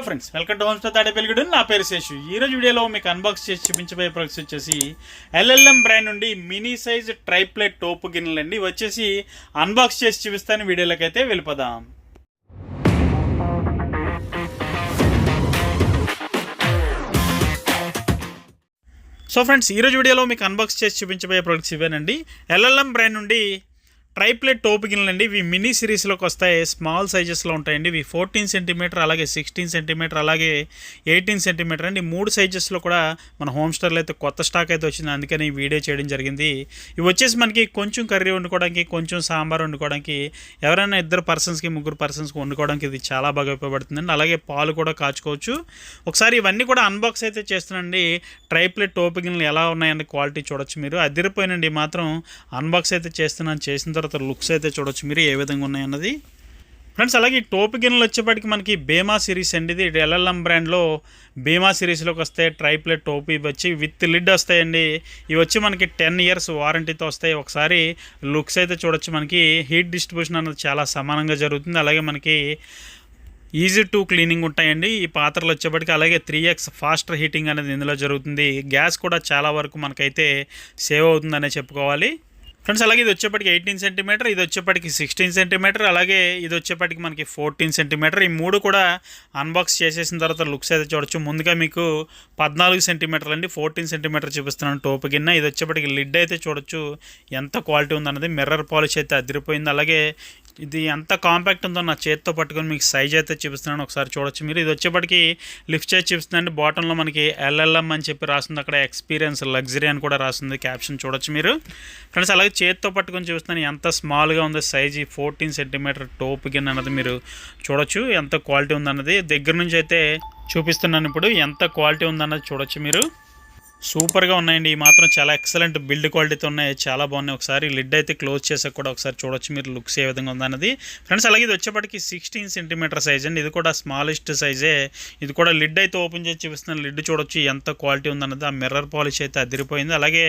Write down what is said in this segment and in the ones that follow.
Friends welcome to homes తాడేపల్లిగూడ. నా పేరు శేషు. ఈరోజు వీడియోలో మీకు అన్బాక్స్ చేసి చూపించబోయే ప్రొడక్ట్స్ వచ్చేసి ఎల్ఎల్ఎం బ్రాండ్ నుండి మినీ సైజ్ ట్రైప్లెట్ టోపు గిన్నెలు అండి. వచ్చేసి అన్బాక్స్ చేసి చూపిస్తాను. వీడియోలోకి అయితే వెళ్ళిపోదాం. సో ఫ్రెండ్స్ ఈరోజు వీడియోలో మీకు అన్బాక్స్ చేసి చూపించబోయే ప్రొడక్ట్స్ ఇవేనండి. ఎల్ఎల్ఎం బ్రాండ్ నుండి ట్రైప్లెట్ టోపు గిన్నెలు అండి. ఇవి మినీ సిరీస్లోకి వస్తాయి. స్మాల్ సైజెస్లో ఉంటాయండి. ఇవి 14 సెంటీమీటర్, అలాగే 16 సెంటీమీటర్, అలాగే 18 సెంటీమీటర్ అండి. 3 సైజెస్లో కూడా మన హోమ్ స్టోర్లో అయితే కొత్త స్టాక్ అయితే వచ్చింది. అందుకని ఈ వీడియో చేయడం జరిగింది. ఇవి వచ్చేసి మనకి కొంచెం కర్రీ వండుకోవడానికి, కొంచెం సాంబార్ వండుకోవడానికి, ఎవరైనా 2 పర్సన్స్కి 3 పర్సన్స్కి వండుకోవడానికి ఇది చాలా బాగా ఉపయోగపడుతుందండి. అలాగే పాలు కూడా కాచుకోవచ్చు. ఒకసారి ఇవన్నీ కూడా అన్బాక్స్ అయితే చేస్తున్నాండి. ట్రైప్లెట్ టోపు గిన్నెలు ఎలా ఉన్నాయండి, క్వాలిటీ చూడొచ్చు మీరు. అదిరిపోయినండి. మాత్రం అన్బాక్స్ అయితే చేస్తున్నాను. చేసిన తర్వాత లుక్స్ అయితే చూడొచ్చు మీరు ఏ విధంగా ఉన్నాయన్నది. ఫ్రెండ్స్ అలాగే ఈ టోపు గిన్నెలు వచ్చేప్పటికి మనకి బేమా సిరీస్ అండి. ఇది ఎల్ఎల్ఎం బ్రాండ్లో బేమా సిరీస్లోకి వస్తాయి. ట్రైప్లెట్ టోపు ఇవి వచ్చి విత్ లిడ్ వస్తాయండి. ఇవి వచ్చి మనకి 10 ఇయర్స్ వారంటీతో వస్తాయి. ఒకసారి లుక్స్ అయితే చూడొచ్చు. మనకి హీట్ డిస్ట్రిబ్యూషన్ అనేది చాలా సమానంగా జరుగుతుంది. అలాగే మనకి ఈజీ టు క్లీనింగ్ ఉంటాయండి ఈ పాత్రలు వచ్చేప్పటికి. అలాగే 3x ఫాస్టర్ హీటింగ్ అనేది ఇందులో జరుగుతుంది. గ్యాస్ కూడా చాలా వరకు మనకైతే సేవ్ అవుతుందనే చెప్పుకోవాలి. ఫ్రెండ్స్ అలాగే ఇది వచ్చేప్పటికి 18 సెంటీమీటర్, ఇది వచ్చేప్పటికి 16 సెంటీమీటర్, అలాగే ఇది వచ్చేప్పటికి మనకి 14 సెంటీమీటర్. ఈ 3 కూడా అన్బాక్స్ చేసేసిన తర్వాత లుక్స్ అయితే చూడొచ్చు. ముందుగా మీకు 14 సెంటీమీటర్లు అండి, 14 సెంటీమీటర్ చూపిస్తున్నాను టోపు గిన్నె. ఇది వచ్చేప్పటికి లిడ్ అయితే చూడొచ్చు ఎంత క్వాలిటీ ఉందన్నది. మిర్రర్ పాలిష్ అయితే అదిరిపోయింది. అలాగే ఇది ఎంత కాంపాక్ట్ ఉందో నా చేతితో పట్టుకొని మీకు సైజ్ అయితే చూపిస్తున్నాను. ఒకసారి చూడొచ్చు మీరు. ఇది వచ్చేప్పటికి లిఫ్ట్ చేసి చూపిస్తుందండి. బాటంలో మనకి ఎల్ఎల్ఎం అని చెప్పి రాస్తుంది. అక్కడ ఎక్స్పీరియన్స్ లగ్జరీ అని కూడా రాస్తుంది. క్యాప్షన్ చూడొచ్చు మీరు. ఫ్రెండ్స్ అలాగే చేతితో పట్టుకొని చూపిస్తున్నాను ఎంత స్మాల్గా ఉందో సైజ్. 14 సెంటీమీటర్ టోపు గిన్నె అన్నది మీరు చూడొచ్చు ఎంత క్వాలిటీ ఉందన్నది. దగ్గర నుంచి అయితే చూపిస్తున్నాను ఇప్పుడు ఎంత క్వాలిటీ ఉందన్నది చూడొచ్చు మీరు. సూపర్గా ఉన్నాయండి. ఈ మాత్రం చాలా ఎక్సలెంట్ బిల్డ్ క్వాలిటీతో ఉన్నాయి. చాలా బాగున్నాయి. ఒకసారి లిడ్ అయితే క్లోజ్ చేసాక కూడా ఒకసారి చూడొచ్చు మీరు లుక్స్ ఏ విధంగా ఉందన్నది. ఫ్రెండ్స్ అలాగే ఇది వచ్చేప్పటికి 16 సెంటీమీటర్ సైజ్ అండి. ఇది కూడా స్మాలెస్ట్ సైజే. ఇది కూడా లిడ్ అయితే ఓపెన్ చేసి చూపిస్తున్నాను. లిడ్ చూడొచ్చు ఎంత క్వాలిటీ ఉందన్నది. ఆ మిర్రర్ పాలిష్ అయితే అదిరిపోయింది. అలాగే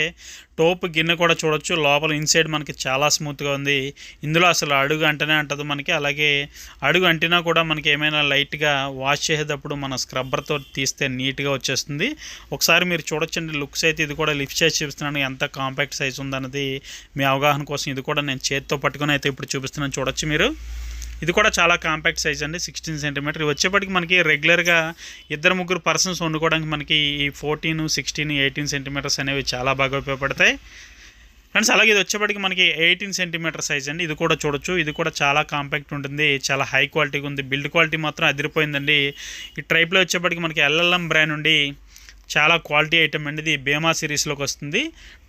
టోపు గిన్నె కూడా చూడొచ్చు. లోపల ఇన్సైడ్ మనకి చాలా స్మూత్గా ఉంది. ఇందులో అసలు అడుగు అంటనే అంటదు మనకి. అలాగే అడుగు అంటినా కూడా మనకి ఏమైనా లైట్గా వాష్ చేసేటప్పుడు మన స్క్రబ్బర్తో తీస్తే నీట్గా వచ్చేస్తుంది. ఒకసారి మీరు చూడొచ్చు లుక్స్ అయితే. ఇది కూడా లిఫ్ట్ చేసి చూపిస్తున్నాను ఎంత కాంపాక్ట్ సైజ్ ఉందన్నది మీ అవగాహన కోసం. ఇది కూడా నేను చేతితో పట్టుకొని అయితే ఇప్పుడు చూపిస్తున్నాను చూడొచ్చు మీరు. ఇది కూడా చాలా కాంపాక్ట్ సైజ్ అండి, 16 సెంటీమీటర్. ఇవి వచ్చేప్పటికి మనకి రెగ్యులర్గా 2-3 పర్సన్స్ వండుకోవడానికి మనకి ఈ 14, 16, 18 సెంటీమీటర్స్ అనేవి చాలా బాగా ఉపయోగపడతాయి. ఫ్రెండ్స్ అలాగే ఇది వచ్చేప్పటికి మనకి 18 సెంటీమీటర్ సైజ్ అండి. ఇది కూడా చూడొచ్చు. ఇది కూడా చాలా కాంపాక్ట్ ఉంటుంది. చాలా హై క్వాలిటీగా ఉంది. బిల్డ్ క్వాలిటీ మాత్రం అదిరిపోయిందండి. ఈ ట్రైప్లో వచ్చేప్పటికి మనకి ఎల్ఎల్ఎం బ్రాండ్ నుండి చాలా క్వాలిటీ ఐటమ్ అండి. ఇది బేమా సిరీస్లోకి వస్తుంది.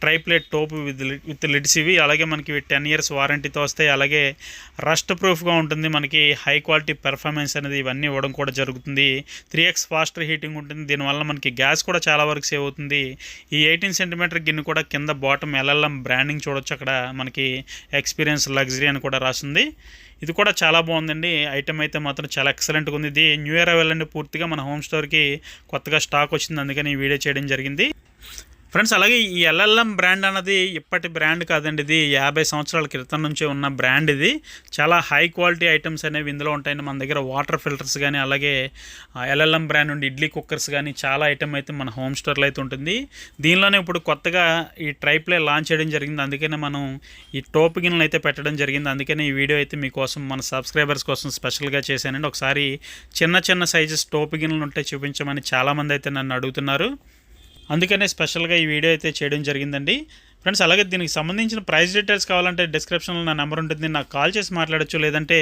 ట్రైప్లెట్ టోపు విత్ లిడ్స్ ఇవి. అలాగే మనకి 10 ఇయర్స్ వారంటీతో వస్తాయి. అలాగే రస్ట్ ప్రూఫ్గా ఉంటుంది. మనకి హై క్వాలిటీ పెర్ఫార్మెన్స్ అనేది ఇవన్నీ ఇవ్వడం కూడా జరుగుతుంది. 3x ఫాస్టర్ హీటింగ్ ఉంటుంది. దీనివల్ల మనకి గ్యాస్ కూడా చాలా వరకు సేవ్ అవుతుంది. ఈ 18 సెంటీమీటర్ గిన్నె కూడా కింద బాటమ్ ఎల్ఎల్ఎం బ్రాండింగ్ చూడొచ్చు. అక్కడ మనకి ఎక్స్పీరియన్స్ లగ్జరీ అని కూడా రాస్తుంది. ఇది కూడా చాలా బాగుందండి. ఐటమ్ అయితే మాత్రం చాలా ఎక్సలెంట్గా ఉంది. ఇది న్యూ ఇయర్ వెళ్ళండి పూర్తిగా మన హోమ్ స్టోర్కి కొత్తగా స్టాక్ వచ్చింది. అందుకని ఈ వీడియో చేయడం జరిగింది. ఫ్రెండ్స్ అలాగే ఈ ఎల్ఎల్ఎం బ్రాండ్ అన్నది ఇప్పటి బ్రాండ్ కాదండి. ఇది 50 సంవత్సరాల క్రితం నుంచే ఉన్న బ్రాండ్. ఇది చాలా హై క్వాలిటీ ఐటమ్స్ అనేవి ఇందులో ఉంటాయండి. మన దగ్గర వాటర్ ఫిల్టర్స్ కానీ, అలాగే ఎల్ఎల్ఎం బ్రాండ్ నుండి ఇడ్లీ కుక్కర్స్ కానీ చాలా ఐటమ్ అయితే మన హోమ్ స్టోర్లో అయితే ఉంటుంది. దీనిలోనే ఇప్పుడు కొత్తగా ఈ ట్రైప్లే లాంచ్ చేయడం జరిగింది. అందుకనే మనం ఈ టోపు గిన్నెలు అయితే పెట్టడం జరిగింది. అందుకనే ఈ వీడియో అయితే మీకోసం మన సబ్స్క్రైబర్స్ కోసం స్పెషల్గా చేశానండి. ఒకసారి చిన్న సైజెస్ టోపు గిన్నెలు ఉంటే చూపించమని చాలామంది అయితే నన్ను అడుగుతున్నారు. అందుకనే స్పెషల్గా ఈ వీడియో అయితే చేయడం జరిగిందండి. ఫ్రెండ్స్ అలాగే దీనికి సంబంధించిన ప్రైస్ డీటెయిల్స్ కావాలంటే డిస్క్రిప్షన్లో నా నెంబర్ ఉంటుంది. నాకు కాల్ చేసి మాట్లాడచ్చు, లేదంటే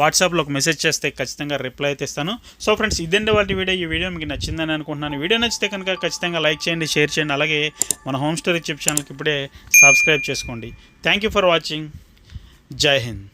వాట్సాప్లో ఒక మెసేజ్ చేస్తే ఖచ్చితంగా రిప్లై అయితే ఇస్తాను. సో ఫ్రెండ్స్ ఇదండి వాటి వీడియో. ఈ వీడియో మీకు నచ్చిందని అనుకుంటున్నాను. వీడియో నచ్చితే కనుక ఖచ్చితంగా లైక్ చేయండి, షేర్ చేయండి. అలాగే మన హోమ్ స్టోరీ యూట్యూబ్ ఛానల్కి ఇప్పుడే సబ్స్క్రైబ్ చేసుకోండి. Thank you for watching. జై హింద్.